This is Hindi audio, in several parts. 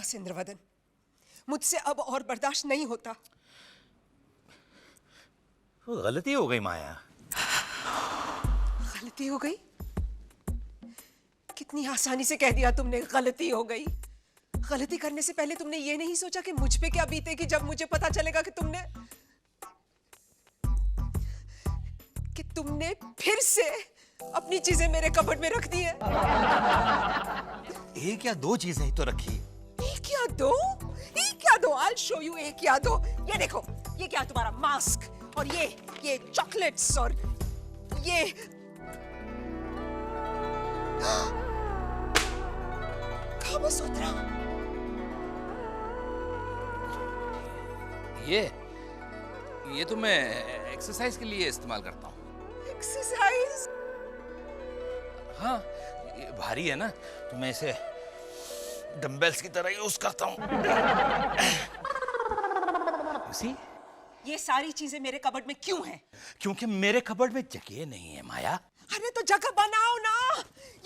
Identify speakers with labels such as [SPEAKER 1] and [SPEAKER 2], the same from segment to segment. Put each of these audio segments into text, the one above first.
[SPEAKER 1] बस इंद्रवदन, मुझसे अब और बर्दाश्त नहीं होता।
[SPEAKER 2] गलती हो गई माया।
[SPEAKER 1] गलती हो गई? कितनी आसानी से कह दिया तुमने, गलती हो गई। गलती करने से पहले तुमने ये नहीं सोचा कि मुझ पे क्या बीतेगी जब मुझे पता चलेगा कि तुमने फिर से अपनी चीजें मेरे कबर्ड में रख दी है।
[SPEAKER 2] एक या दो चीजें ही तो रखी।
[SPEAKER 1] एक या दो? एक या दो? I'll show you एक या दो। ये देखो, ये क्या तुम्हारा मास्क, और ये चॉकलेट्स, और ये कामसूत्रा।
[SPEAKER 3] ये तो मैं एक्सरसाइज के लिए इस्तेमाल करता हूँ।
[SPEAKER 1] एक्सरसाइज?
[SPEAKER 3] हाँ, ये भारी है ना, तो मैं इसे डंबल्स की तरह यूज करता हूँ। See?
[SPEAKER 1] ये सारी चीजें मेरे कबर्ड में क्यों हैं?
[SPEAKER 3] क्योंकि मेरे कबर्ड में जगह नहीं है माया।
[SPEAKER 1] अरे तो जगह बनाओ ना।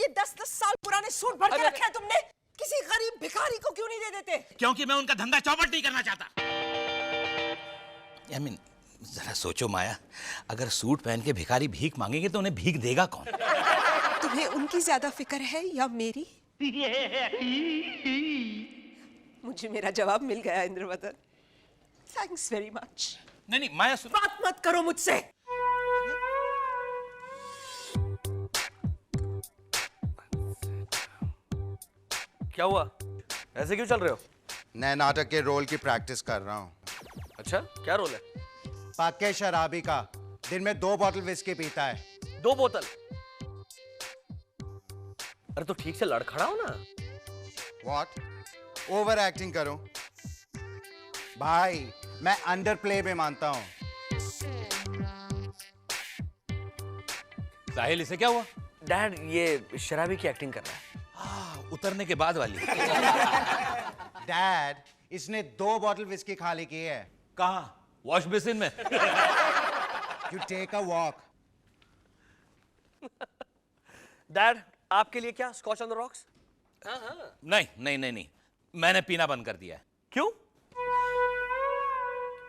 [SPEAKER 1] ये 10-10 साल पुराने सूट भर के रखे हैं तुमने। किसी गरीब भिखारी को क्यों नहीं दे देते?
[SPEAKER 3] क्योंकि मैं उनका धंधा चौपट नहीं करना चाहता। I mean, जरा सोचो माया, अगर सूट पहन के भिखारी भीख मांगेंगे तो उन्हें भीख देगा कौन?
[SPEAKER 1] तुम्हें उनकी ज्यादा फिक्र है या मेरी? मुझे मेरा जवाब मिल गया इंद्रवदन। Thanks very much.
[SPEAKER 3] नहीं माया, सुनो।
[SPEAKER 1] बात मत करो मुझसे।
[SPEAKER 4] क्या हुआ? ऐसे क्यों चल रहे हो?
[SPEAKER 5] नए नाटक के रोल की प्रैक्टिस कर रहा हूँ।
[SPEAKER 4] अच्छा, क्या रोल है?
[SPEAKER 5] पक्के शराबी का, दिन में 2 बॉटल विस्की पीता है।
[SPEAKER 4] 2 बोतल? अरे तो ठीक से लड़ खड़ा हो ना।
[SPEAKER 5] What? ओवर एक्टिंग करूं? भाई, मैं अंडर प्ले में मानता हूं।
[SPEAKER 3] साहिल, इसे क्या हुआ?
[SPEAKER 4] डैड, ये शराबी की एक्टिंग कर रहा है।
[SPEAKER 3] उतरने के बाद वाली।
[SPEAKER 5] डैड, इसने 2 बॉटल विस्की खाली की है।
[SPEAKER 3] कहाँ? वॉश बेसिन में।
[SPEAKER 5] You take a walk.
[SPEAKER 4] Dad, आपके लिए क्या स्कॉच ऑन द रॉक्स?
[SPEAKER 3] नहीं, मैंने पीना बंद कर दिया है।
[SPEAKER 4] क्यों?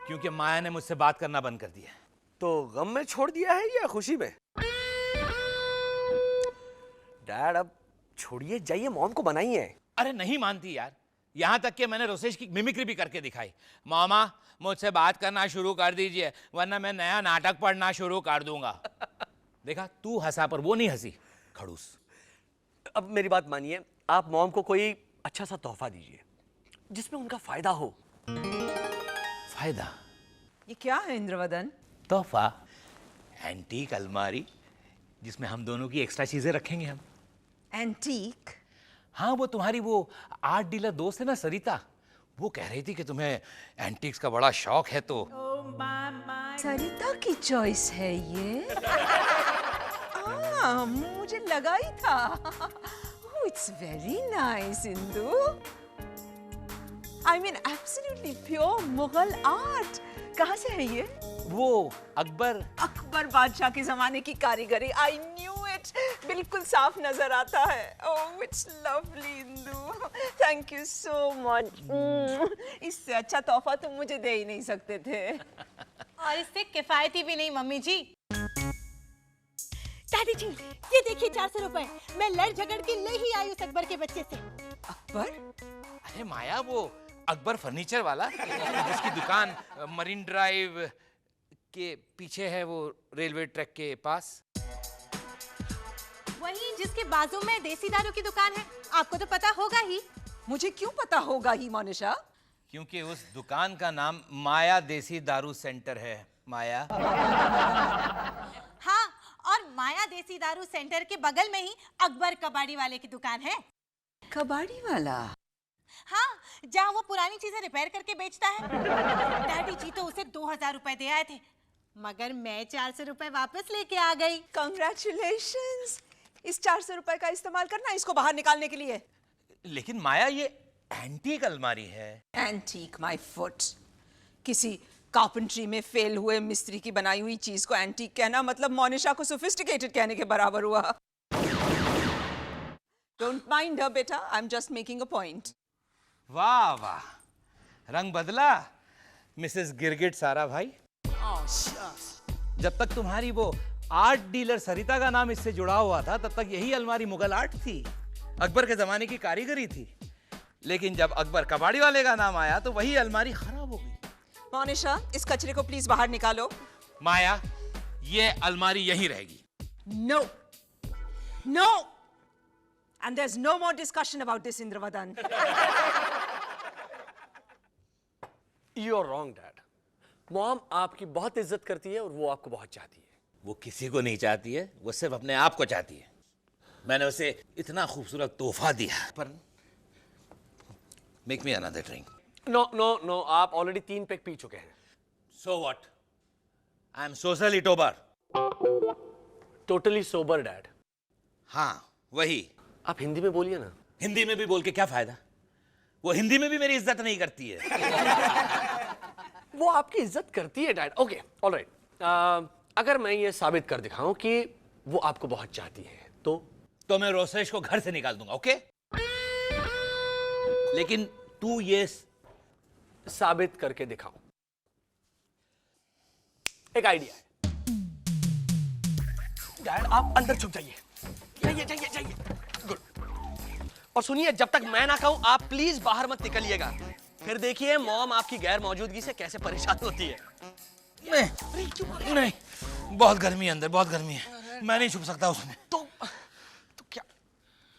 [SPEAKER 3] क्योंकि माया ने मुझसे बात करना बंद कर दिया है।
[SPEAKER 4] तो गम में छोड़ दिया है या खुशी में? डैड, अब छोड़िए, जाइए मॉम को बनाइए।
[SPEAKER 3] अरे नहीं मानती यार। यहां तक कि मैंने रोसेश की मिमिक्री भी करके दिखाई। मामा, मुझसे बात करना शुरू कर दीजिए, वरना मैं नया नाटक पढ़ना शुरू कर दूंगा। देखा, तू हंसा पर वो नहीं हंसी। खड़ूस।
[SPEAKER 4] अब मेरी बात मानिए, आप मॉम को कोई अच्छा सा तोहफा दीजिए जिसमें उनका फायदा हो।
[SPEAKER 3] फायदा?
[SPEAKER 1] ये क्या है इंद्रवदन?
[SPEAKER 3] तोहफा? एंटीक अलमारी, जिसमें हम दोनों की एक्स्ट्रा चीजें रखेंगे हम।
[SPEAKER 1] एंटीक?
[SPEAKER 3] हाँ, वो तुम्हारी वो आर्ट डीलर दोस्त है ना सरिता, वो कह रही थी कि तुम्हें एंटीक्स का बड़ा शौक है। तो
[SPEAKER 1] सरिता की चॉइस है ये। मुझे लगा ही था। It's very nice Indu. I mean absolutely pure Mughal art. कहाँ से है ये?
[SPEAKER 3] वो अकबर
[SPEAKER 1] बादशाह के जमाने की कारीगरी। I knew it। बिल्कुल साफ नजर आता है। Oh, it's lovely Indu. Thank you so much। इससे अच्छा तोहफा तुम मुझे दे ही नहीं सकते थे।
[SPEAKER 6] और इससे किफायती भी नहीं मम्मी जी। दादी जी, ये देखिए 400 रुपए। मैं लड़ झगड़ के ले ही आई उस अकबर के बच्चे से।
[SPEAKER 1] अकबर?
[SPEAKER 3] अरे माया, वो अकबर फर्नीचर वाला जिसकी दुकान मरीन ड्राइव के पीछे है, वो रेलवे ट्रैक के पास।
[SPEAKER 6] वही जिसके बाजू में देसी दारू की दुकान है। आपको तो पता होगा ही।
[SPEAKER 1] मुझे क्यों पता होगा ही मोनिशा?
[SPEAKER 3] क्योंकि उस दुकान का नाम माया देसी दारू सेंटर है। माया।
[SPEAKER 6] हाँ, और माया देसी दारू सेंटर के बगल में ही अकबर कबाड़ी वाले की दुकान है।
[SPEAKER 1] कबाड़ी वाला?
[SPEAKER 6] हाँ, जहाँ वो पुरानी चीजें रिपेयर करके बेचता है। डैडी जी तो उसे 2000 रुपए दे आए थे, मगर मैं 400 रुपए वापस लेके आ गई।
[SPEAKER 1] Congratulations! इस 400 रुपए का इस्तेमाल करना इसको बाहर निकालने के लिए।
[SPEAKER 3] लेकिन माया, ये एंटीक अलमारी है।
[SPEAKER 1] Antique my foot. किसी कार्पेंट्री में फेल हुए मिस्त्री की बनाई हुई चीज को एंटीक कहना मतलब मोनिशा को सोफिस्टिकेटेड कहने के बराबर हुआ। Don't mind her, बेटा। I'm just making a point.
[SPEAKER 3] वाह वाह, रंग बदला मिसेस गिरगिट सारा भाई। जब तक तुम्हारी वो आर्ट डीलर सरिता का नाम इससे जुड़ा हुआ था तब तक यही अलमारी मुगल आर्ट थी, अकबर के जमाने की कारीगरी थी। लेकिन जब अकबर कबाड़ी वाले का नाम आया तो वही अलमारी खराब हो गई।
[SPEAKER 1] मोनिशा, इस कचरे को प्लीज बाहर निकालो।
[SPEAKER 3] माया, ये अलमारी यहीं रहेगी।
[SPEAKER 1] No. No. And there's no more discussion about this, Indravadan.
[SPEAKER 4] You are wrong dad. Mom आपकी बहुत इज्जत करती है और वो आपको बहुत चाहती है।
[SPEAKER 3] वो किसी को नहीं चाहती है, वो सिर्फ अपने आप को चाहती है। मैंने उसे इतना खूबसूरत तोहफा दिया, पर make me another drink.
[SPEAKER 4] No no no, आप ऑलरेडी 3 पैक पी चुके हैं।
[SPEAKER 3] So what, I am socially sober.
[SPEAKER 4] Totally sober dad.
[SPEAKER 3] हाँ वही।
[SPEAKER 4] आप हिंदी में बोलिए ना।
[SPEAKER 3] हिंदी में भी बोल के क्या फायदा, वो हिंदी में भी मेरी इज्जत नहीं करती है।
[SPEAKER 4] वो आपकी इज्जत करती है डैड। ओके ऑलराइट, अगर मैं ये साबित कर दिखाऊं कि वो आपको बहुत चाहती है तो
[SPEAKER 3] मैं रोसेश को घर से निकाल दूंगा, ओके? लेकिन तू ये
[SPEAKER 4] साबित करके दिखाओ। एक आइडिया है। डैड आप अंदर छुप जाइए, जाइए जाइए जाइए। गुड। और सुनिए, जब तक मैं ना कहूं आप प्लीज बाहर मत निकलिएगा, फिर देखिए मॉम आपकी गैर मौजूदगी से कैसे परेशान होती है।
[SPEAKER 3] नहीं, बहुत गर्मी है अंदर, बहुत गर्मी है, मैं नहीं छुप सकता उसमें।
[SPEAKER 4] तो क्या?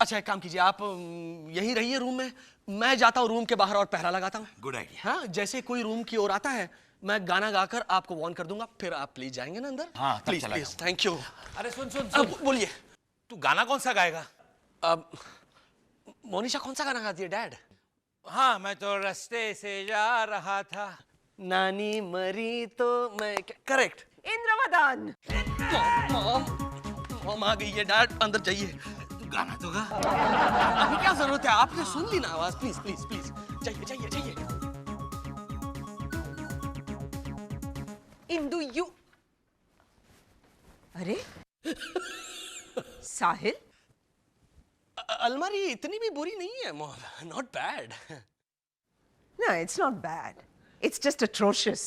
[SPEAKER 4] अच्छा एक काम कीजिए, आप यहीं रहिए रूम में, मैं जाता हूँ रूम के बाहर और पहरा लगाता हूँ।
[SPEAKER 3] Good idea.
[SPEAKER 4] हाँ, जैसे कोई रूम की ओर आता है मैं गाना गाकर आपको वार्न कर दूंगा, फिर आप प्लीज जाएंगे ना अंदर।
[SPEAKER 3] हाँ, तब
[SPEAKER 4] प्लीज
[SPEAKER 3] चला
[SPEAKER 4] प्लीज, थैंक यू।
[SPEAKER 3] अरे सुन सुन
[SPEAKER 4] अब
[SPEAKER 3] सुन,
[SPEAKER 4] बोलिए।
[SPEAKER 3] तू गाना कौन सा गाएगा?
[SPEAKER 4] अब मोनिशा कौन सा गाना गाती है डैड?
[SPEAKER 3] हाँ, मैं तो रास्ते से जा रहा था,
[SPEAKER 4] नानी मरी तो मैं। करेक्ट।
[SPEAKER 1] Indravadan.
[SPEAKER 4] मॉम आ गई है डैड, अंदर जाइए।
[SPEAKER 3] तू गाना तो गा।
[SPEAKER 4] अभी क्या जरूरत है, आपने सुन ली ना आवाज। प्लीज प्लीज प्लीज, जाइए जाइए जाइए।
[SPEAKER 1] Indu, you. अरे साहिल,
[SPEAKER 4] अलमारी इतनी भी बुरी नहीं है mom, not bad.
[SPEAKER 1] No, it's not bad. It's just atrocious.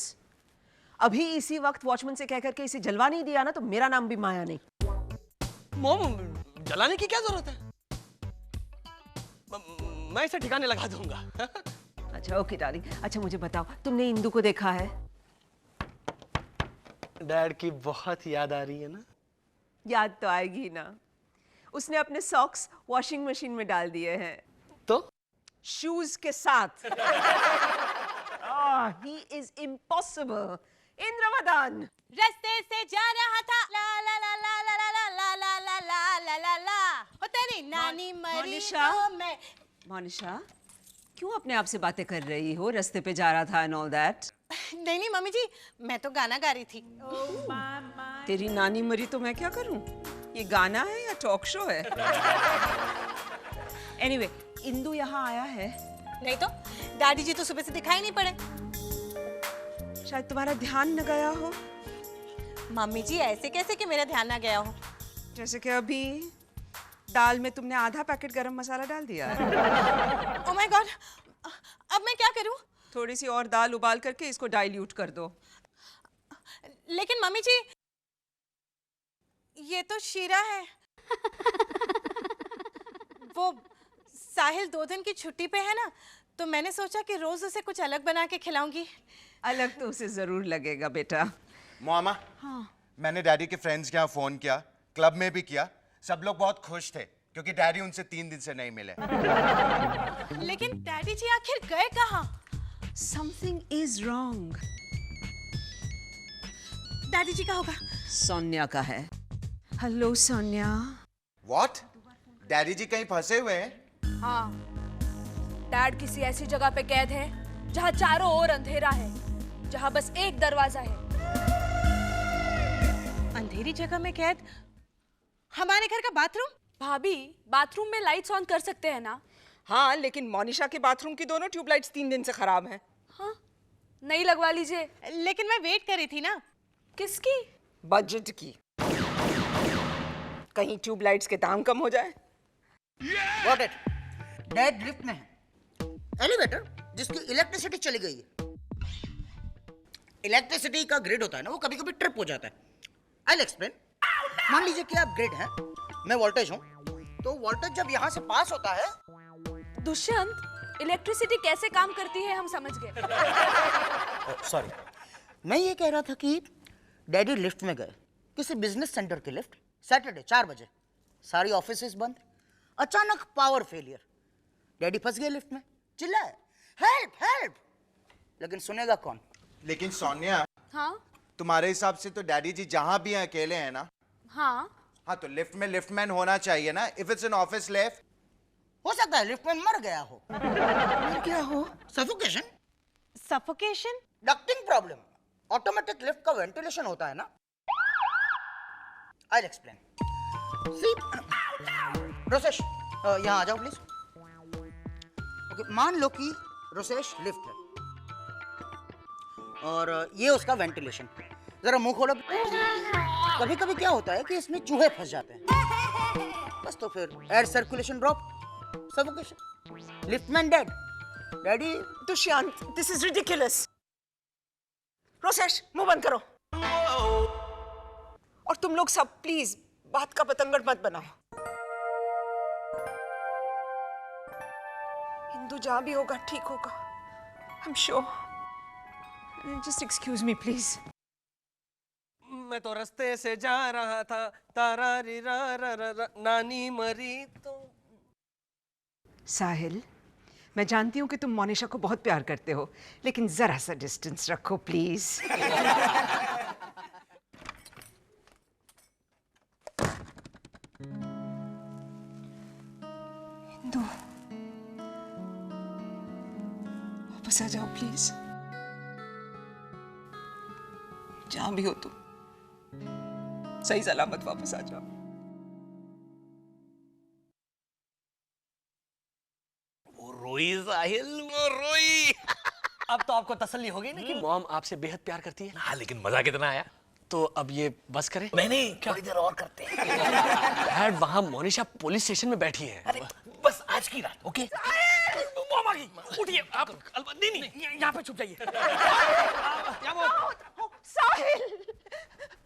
[SPEAKER 1] अभी इसी वक्त वॉचमैन से कह करके इसे जलवा नहीं दिया ना तो मेरा नाम भी माया नहीं।
[SPEAKER 4] मॉम जलाने की क्या जरूरत है, मैं इसे ठिकाने लगा दूंगा।
[SPEAKER 1] अच्छा ओके डार्लिंग, अच्छा मुझे बताओ, तुमने इंदु को देखा है?
[SPEAKER 4] डैड की बहुत याद आ रही है ना।
[SPEAKER 1] याद तो आएगी ना, उसने अपने सॉक्स वॉशिंग मशीन में डाल दिए हैं,
[SPEAKER 4] तो
[SPEAKER 1] शूज के साथ। he is impossible. इंद्रवदन,
[SPEAKER 6] रास्ते से जा रहा था, ला ला ला ला ला ला ला ला ला ला ला ला ला, हो तेरी नानी मरी
[SPEAKER 1] मोनिशा?
[SPEAKER 6] तो मैं।
[SPEAKER 1] मोनिशा क्यों अपने आप से बातें कर रही हो? रास्ते पे जा रहा था and all that.
[SPEAKER 6] नहीं नहीं मम्मी जी, मैं तो गाना गा रही थी।
[SPEAKER 1] तेरी नानी मरी तो मैं क्या करूं? ये गाना है या टॉक शो है? Anyway, इंदु यहाँ आया है।
[SPEAKER 6] नहीं तो डैडी जी तो सुबह से दिखाई नहीं पड़े।
[SPEAKER 1] शायद तुम्हारा ध्यान न गया हो,
[SPEAKER 6] मम्मी जी ऐसे कैसे कि मेरा ध्यान ना गया हो?
[SPEAKER 1] जैसे कि अभी दाल में तुमने आधा पैकेट गरम मसाला डाल दिया है।
[SPEAKER 6] ओह माय गॉड, अब मैं क्या करूं?
[SPEAKER 1] थोड़ी सी और दाल उबाल करके इसको डाइल्यूट कर दो।
[SPEAKER 6] लेकिन मम्मी जी ये तो शीरा है। वो साहिल 2 दिन की छुट्टी पे है ना, तो मैंने सोचा कि रोज उसे कुछ अलग बना के खिलाऊंगी।
[SPEAKER 1] अलग तो उसे जरूर लगेगा बेटा।
[SPEAKER 5] मोमा, मैंने डैडी के फ्रेंड्स के यहाँ फोन किया, क्लब में भी किया, सब लोग बहुत खुश थे क्योंकि डैडी उनसे 3 दिन से नहीं मिले।
[SPEAKER 6] लेकिन डैडी जी आखिर गए कहाँ?
[SPEAKER 1] Something is wrong.
[SPEAKER 6] डैडी जी का होगा।
[SPEAKER 1] सोनिया का है। हेलो सोनिया।
[SPEAKER 5] What? डैडी जी कहीं फंसे हुए हैं?
[SPEAKER 7] हाँ, डैड किसी ऐसी जगह पे कैद है जहाँ चारों ओर अंधेरा है, जहाँ बस एक दरवाजा है।
[SPEAKER 6] अंधेरी जगह में कैद? हमारे घर का बाथरूम?
[SPEAKER 7] भाभी, बाथरूम में लाइट्स ऑन कर सकते हैं ना?
[SPEAKER 1] हाँ, लेकिन मोनिशा के बाथरूम की दोनों ट्यूबलाइट्स 3 दिन से खराब हैं।
[SPEAKER 7] हाँ, नहीं लगवा लीजिए।
[SPEAKER 6] लेकिन मैं वेट कर रही थी ना।
[SPEAKER 7] किसकी?
[SPEAKER 1] बजट की। कहीं ट्यूबलाइट्स के दाम कम हो जाए।
[SPEAKER 8] Got it. डैड लिफ्ट में है। एलिवेटर जिसकी इलेक्ट्रिसिटी चली गई है। इलेक्ट्रिसिटी का ग्रिड होता है ना, वो कभी कभी ट्रिप हो जाता है। I explain. मान लीजिए कि आप ग्रिड हैं, मैं वोल्टेज हूं, तो वोल्टेज जब यहां से पास होता है।
[SPEAKER 7] दुष्यंत, इलेक्ट्रिसिटी कैसे काम करती है हम समझ गए।
[SPEAKER 8] सॉरी, मैं ये कह रहा था कि डैडी लिफ्ट में गए, किसी बिजनेस सेंटर की लिफ्ट, सैटरडे 4 बजे, सारी ऑफिसेज बंद, अचानक पावर फेलियर, डैडी फंस गए लिफ्ट में, चिल्लाए हेल्प हेल्प, लेकिन सुनेगा कौन?
[SPEAKER 5] लेकिन सोनिया,
[SPEAKER 7] हाँ
[SPEAKER 5] तुम्हारे हिसाब से तो डैडी जी जहां भी हैं अकेले हैं ना?
[SPEAKER 7] हाँ,
[SPEAKER 5] हाँ, तो लिफ्ट में लिफ्टमैन होना चाहिए ना। If it's an office lift,
[SPEAKER 8] हो सकता है लिफ्टमैन मर गया हो। मर गया हो? Suffocation?
[SPEAKER 6] Suffocation?
[SPEAKER 8] Ducting problem. Automatic lift का वेंटिलेशन होता है ना। I explain. सी रोसेश, यहाँ आ जाओ प्लीज। ओके, मान लो कि रोसेश लिफ्ट है और ये उसका वेंटिलेशन। जरा मुंह खोलो। कभी कभी क्या होता है कि इसमें चूहे फंस जाते हैं, बस तो फिर air circulation drop, suffocation, liftman dead, daddy.
[SPEAKER 1] Dushyant, this is ridiculous. Rosesh, मुंह बंद करो। और तुम लोग सब प्लीज बात का पतंगड़ मत बनाओ। हिंदू जहां भी होगा ठीक होगा, I am sure. Just excuse me please.
[SPEAKER 4] मैं तो रास्ते से जा रहा था, तारा री रा रा रा रा, नानी मरी तो।
[SPEAKER 1] साहिल, मैं जानती हूँ कि तुम मोनिशा को बहुत प्यार करते हो, लेकिन जरा सा डिस्टेंस रखो प्लीज। हिंदू, वापस आ जाओ प्लीज। जहां भी हो तुम, सही सलामत वापस आ जाओ।
[SPEAKER 4] रोई साहिल, वो रोई। अब तो आपको तसल्ली हो गई ना कि मॉम आपसे बेहद प्यार करती है।
[SPEAKER 3] हाँ, लेकिन मजा कितना आया।
[SPEAKER 4] तो अब ये बस करें?
[SPEAKER 3] नहीं, थोड़ी देर और करते हैं।
[SPEAKER 4] डैड, वहाँ मोनिशा पुलिस स्टेशन में बैठी है।
[SPEAKER 3] अरे बस आज की रात, ओके?
[SPEAKER 4] मॉम आ गई, उठिए आप। नहीं, यहाँ पे छुप जाइए।
[SPEAKER 1] साहिल,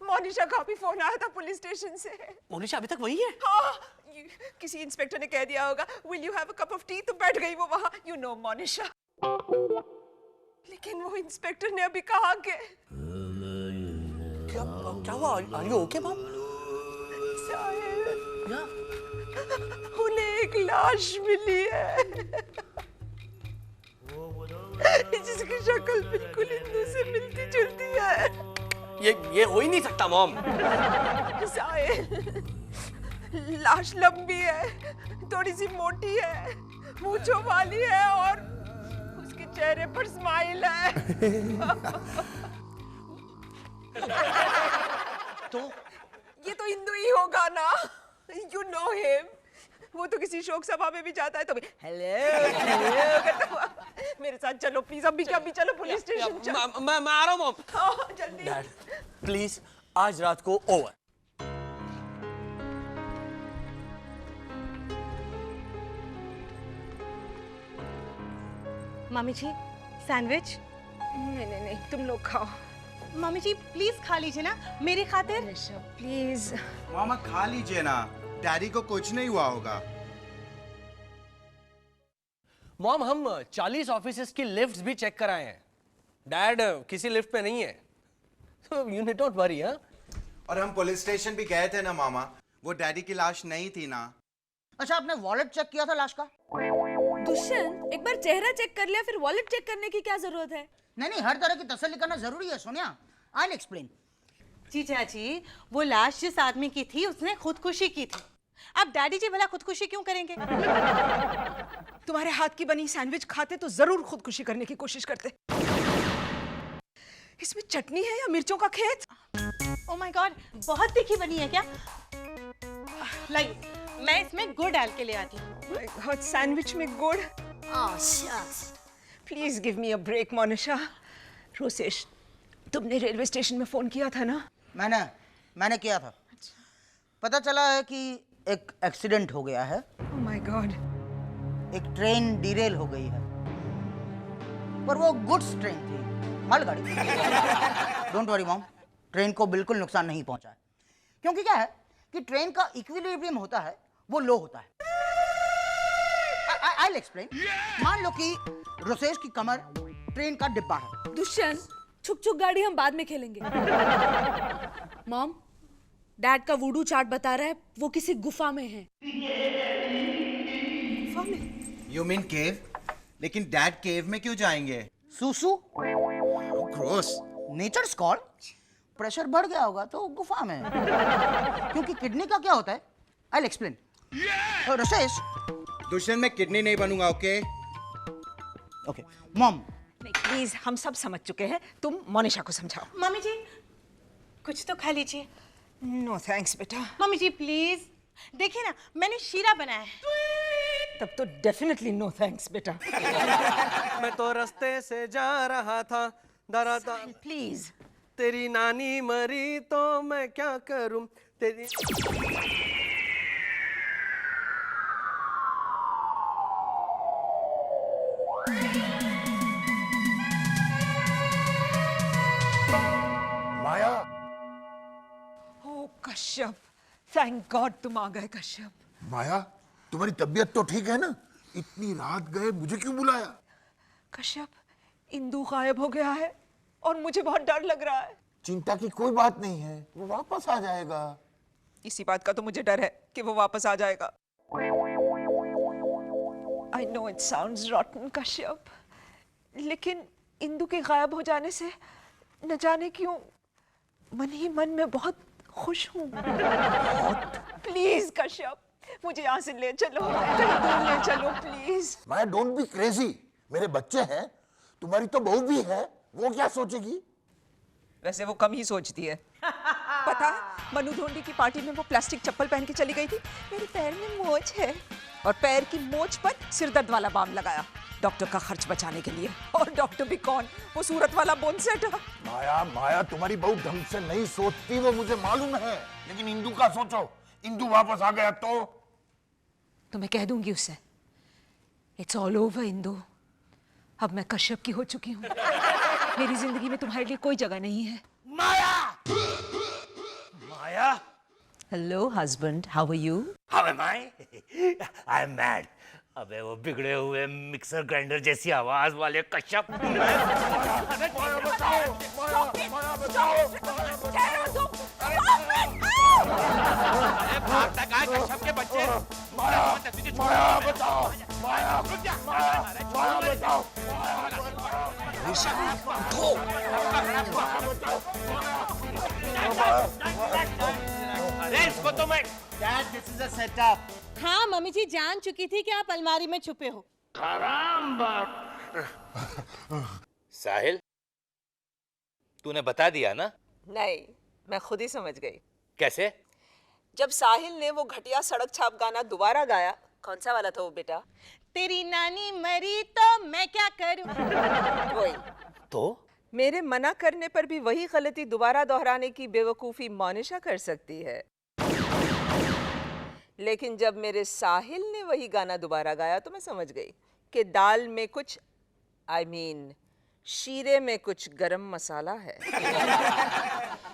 [SPEAKER 1] मोनिशा का भी फोन आया था पुलिस स्टेशन से।
[SPEAKER 4] मोनिशा अभी तक वही है?
[SPEAKER 1] हाँ, किसी इंस्पेक्टर ने कह दिया होगा will you have a cup of tea, तो बैठ गई वो वहां। You know Monisha. लेकिन वो इंस्पेक्टर ने अभी कहा कि
[SPEAKER 4] क्या हुआ? Are you okay mom?
[SPEAKER 1] Sahil, उन्हें एक लाश मिली है जिसकी शक्ल बिल्कुल हिंदू से मिलती जुलती है।
[SPEAKER 4] ये हो ही नहीं सकता मॉम।
[SPEAKER 1] साहिल, लाश लंबी है, थोड़ी सी मोटी है, मूंछों वाली है और उसके चेहरे पर स्माइल है।
[SPEAKER 4] तो
[SPEAKER 1] ये तो हिंदू ही होगा ना। You know him. वो तो किसी शोक सभा में भी जाता है तो भी हेलो करता हुआ। मेरे साथ चलो प्लीज, अभी चलो पुलिस स्टेशन चलो।
[SPEAKER 4] मैं आ रहा हूँ मॉम।
[SPEAKER 1] हाँ, जल्दी।
[SPEAKER 4] डैड प्लीज, आज रात को ओवर।
[SPEAKER 6] मम्मी जी, सैंडविच?
[SPEAKER 1] नहीं, तुम लोग खाओ।
[SPEAKER 6] मम्मी जी प्लीज खा लीजिए ना, मेरी खातिर।
[SPEAKER 1] प्लीज।
[SPEAKER 5] मामा खा लीजिए ना, डैडी को कुछ नहीं हुआ होगा।
[SPEAKER 4] मॉम, हम 40 ऑफिसेस की लिफ्ट्स भी चेक कराए हैं, डैड किसी लिफ्ट पे नहीं है, तो यू नीड नॉट वरी। हाँ,
[SPEAKER 5] और हम पुलिस स्टेशन भी गए थे ना मामा, वो डैडी की लाश नहीं थी ना।
[SPEAKER 8] अच्छा, आपने वॉलेट चेक किया था लाश का?
[SPEAKER 7] दुष्यंत, एक बार चेहरा चेक कर लिया, फिर वॉलेट चेक करने की क्या जरूरत है?
[SPEAKER 8] नहीं, हर तरह की तसल्ली करना जरूरी है सोनिया। I explain.
[SPEAKER 6] जी चाची, वो लाश जिस आदमी की थी उसने खुदकुशी की थी। अब डैडी जी भला खुदकुशी क्यों करेंगे?
[SPEAKER 1] तुम्हारे हाथ की बनी सैंडविच खाते तो जरूर खुदकुशी करने की कोशिश करते। इसमें चटनी है या मिर्चों का खेत?
[SPEAKER 6] ओह माय गॉड, बहुत तीखी बनी है क्या? लाइक मैं इसमें गुड़ डाल के ले आती हूँ।
[SPEAKER 1] सैंडविच में गुड़? Please give me a break Monisha. Rosesh, तुमने रेलवे स्टेशन में फोन किया था ना?
[SPEAKER 8] मैंने किया था। पता चला है कि एक एक्सीडेंट हो गया है।
[SPEAKER 1] Oh my God.
[SPEAKER 8] एक ट्रेन डिरेल हो गई है। पर वो गुड्स ट्रेन थी, मालगाड़ी। डोंट वरी मॉम, ट्रेन को बिल्कुल नुकसान नहीं पहुंचा है, क्योंकि क्या है कि ट्रेन का इक्विलिब्रियम होता है वो लो होता है। I'll explain. मान लो कि रोसेश की कमर ट्रेन का डिब्बा है।
[SPEAKER 7] दुष्यंत, छुक छुक गाड़ी हम बाद में खेलेंगे। मॉम, डैड का वुडू चार्ट बता रहा है वो किसी गुफा में है। गुफा में?
[SPEAKER 5] यू मीन केव? लेकिन डैड केव में क्यों जाएंगे?
[SPEAKER 8] सुसु,
[SPEAKER 5] ग्रोस।
[SPEAKER 8] Nature's call. प्रेशर बढ़ गया होगा तो गुफा में। क्योंकि किडनी का क्या होता है? I'll explain. रोसेश,
[SPEAKER 5] दुष्यंत मैं किडनी नहीं बनूंगा, ओके?
[SPEAKER 8] ओके मॉम,
[SPEAKER 1] नहीं प्लीज, हम सब समझ चुके हैं, तुम मोनिशा को समझाओ।
[SPEAKER 6] मम्मी जी कुछ तो खा लीजिए।
[SPEAKER 1] नो थैंक्स बेटा।
[SPEAKER 6] मम्मी जी प्लीज, देखिए ना मैंने शीरा बनाया है।
[SPEAKER 1] तब तो डेफिनेटली नो थैंक्स बेटा।
[SPEAKER 4] मैं तो रास्ते से जा रहा था, दरा
[SPEAKER 1] प्लीज।
[SPEAKER 4] तेरी नानी मरी तो मैं क्या करूं, तेरी
[SPEAKER 9] माया,
[SPEAKER 1] ओ कश्यप, थैंक गॉड तुम आ गए कश्यप।
[SPEAKER 9] माया तुम्हारी तबीयत तो ठीक है ना? इतनी रात गए मुझे क्यों बुलाया?
[SPEAKER 1] कश्यप, इंदु गायब हो गया है और मुझे बहुत डर लग रहा है।
[SPEAKER 9] चिंता की कोई बात नहीं है, वो वापस आ जाएगा।
[SPEAKER 1] इसी बात का तो मुझे डर है कि वो वापस आ जाएगा। I know it sounds रॉटन Kashyap, लेकिन इंदु के गायब हो जाने से न जाने क्यों मन ही मन में बहुत खुश हूँ। प्लीज कश्यप, मुझे यहाँ से ले चलो, कहीं दूर ले चलो please.
[SPEAKER 9] Maya don't be crazy, मेरे बच्चे हैं, तुम्हारी तो बहू भी है, वो क्या सोचेगी?
[SPEAKER 1] वैसे वो कम ही सोचती है। पता है, मनु धोंडी की पार्टी में वो प्लास्टिक चप्पल पहन के चली गई थी। मेरे पैर में मोच है और पैर की मोच पर सिरदर्द वाला बाम लगाया डॉक्टर का खर्च बचाने के लिए। और डॉक्टर भी कौन, वो सूरत वाला बोनसेट।
[SPEAKER 9] माया माया तुम्हारी बहू ढंग से नहीं सोचती, वो मुझे मालूम है, लेकिन इंदु का सोचो, इंदु वापस आ गया तो
[SPEAKER 1] मैं कह दूंगी उससे, इट्स ऑल ओवर इंदु, अब मैं कश्यप की हो चुकी हूँ। मेरी जिंदगी में तुम्हारे लिए कोई जगह नहीं है।
[SPEAKER 3] Maya, Maya,
[SPEAKER 1] hello husband, how are you?
[SPEAKER 3] How am I? I am mad. अबे वो बिगड़े हुए मिक्सर ग्राइंडर जैसी आवाज वाले कश्यप। अरे भागता कहाँ कश्यप के बच्चे?
[SPEAKER 9] माया बचाओ, माया बचाओ।
[SPEAKER 3] अरे इसको तो मैं
[SPEAKER 5] dad, this is a setup.
[SPEAKER 6] हाँ मम्मी जी जान चुकी थी कि आप अलमारी में छुपे हो।
[SPEAKER 3] साहिल, तूने बता दिया ना?
[SPEAKER 1] नहीं, मैं खुद ही समझ गई।
[SPEAKER 3] कैसे?
[SPEAKER 1] जब साहिल ने वो घटिया सड़क छाप गाना दोबारा गाया, कौन सा वाला था वो बेटा?
[SPEAKER 6] तेरी नानी मरी तो मैं क्या करूं।
[SPEAKER 1] वही।
[SPEAKER 3] तो
[SPEAKER 1] मेरे मना करने पर भी वही गलती दोबारा दोहराने की बेवकूफी मोनिशा कर सकती है, लेकिन जब मेरे साहिल ने वही गाना दोबारा गाया तो मैं समझ गई कि दाल में कुछ, आई मीन शीरे में कुछ गरम मसाला है।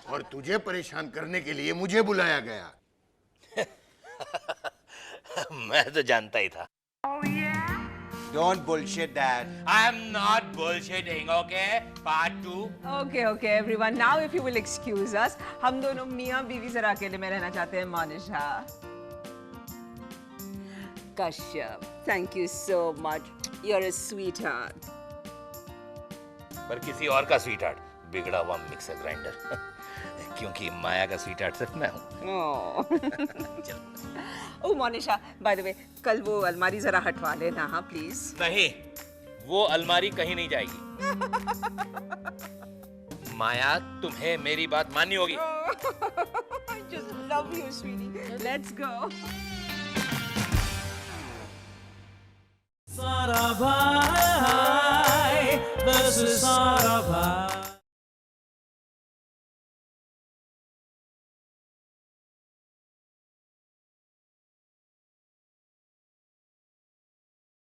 [SPEAKER 9] और तुझे परेशान करने के लिए मुझे बुलाया गया।
[SPEAKER 3] मैं तो जानता ही था।
[SPEAKER 5] Don't bullshit, Dad.
[SPEAKER 3] I am not bullshitting, okay? Part 2.
[SPEAKER 1] Okay, okay, everyone. Now, if you will excuse us, हम दोनों मियाँ बीवी जरा अकेले में रहना चाहते हैं, Monisha. Kashyap, thank you so much. You're a sweetheart.
[SPEAKER 3] पर किसी और का स्वीटहार्ट, बिगड़ा हुआ मिक्सर ग्राइंडर। क्योंकि माया का स्वीटहार्ट सिर्फ मैं हूँ।
[SPEAKER 1] ओह मोनिशा, बाय द वे, कल वो अलमारी जरा हटवा लेना, हाँ प्लीज।
[SPEAKER 3] नहीं, वो अलमारी कहीं नहीं जाएगी। माया, तुम्हें मेरी बात माननी होगी।
[SPEAKER 1] I just love you, sweetie. Let's go.
[SPEAKER 10] Sarabhai, this is Sarabhai.